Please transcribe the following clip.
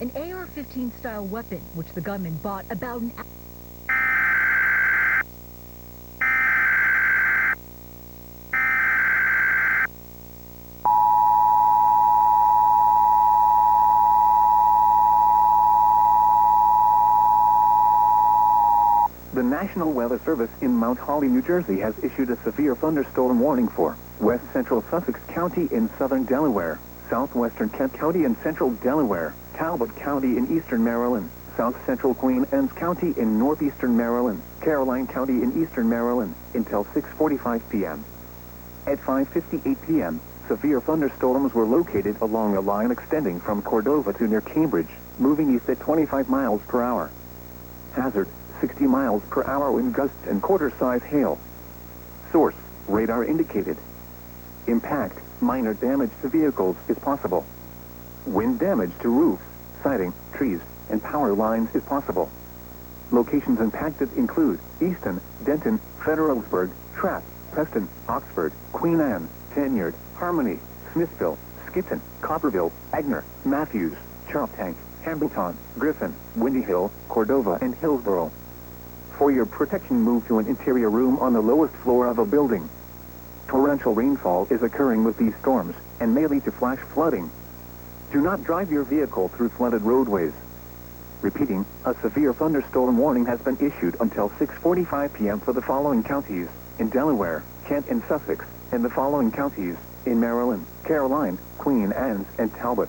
an AR-15 style weapon, which the gunman bought about an hour. The National Weather Service in Mount Holly, New Jersey has issued a severe thunderstorm warning for west central Sussex County in southern Delaware, southwestern Kent County in central Delaware, Talbot County in eastern Maryland, south central Queen Anne's County in northeastern Maryland, Caroline County in eastern Maryland until 6:45 p.m. At 5:58 p.m., severe thunderstorms were located along a line extending from Cordova to near Cambridge, moving east at 25 miles per hour. Hazard: 60 miles per hour wind gusts and quarter-size hail. Source: radar indicated. Impact: minor damage to vehicles is possible. Wind damage to roofs, siding, trees, and power lines is possible. Locations impacted include Easton, Denton, Federalsburg, Trapp, Preston, Oxford, Queen Anne, Tanyard, Harmony, Smithville, Skitton, Copperville, Agner, Matthews, Choptank, Hambleton, Griffin, Windy Hill, Cordova, and Hillsborough. For your protection, move to an interior room on the lowest floor of a building. Torrential rainfall is occurring with these storms and may lead to flash flooding. Do not drive your vehicle through flooded roadways. Repeating, a severe thunderstorm warning has been issued until 6:45 p.m. for the following counties in Delaware, Kent, and Sussex, and the following counties in Maryland, Caroline, Queen Anne's, and Talbot.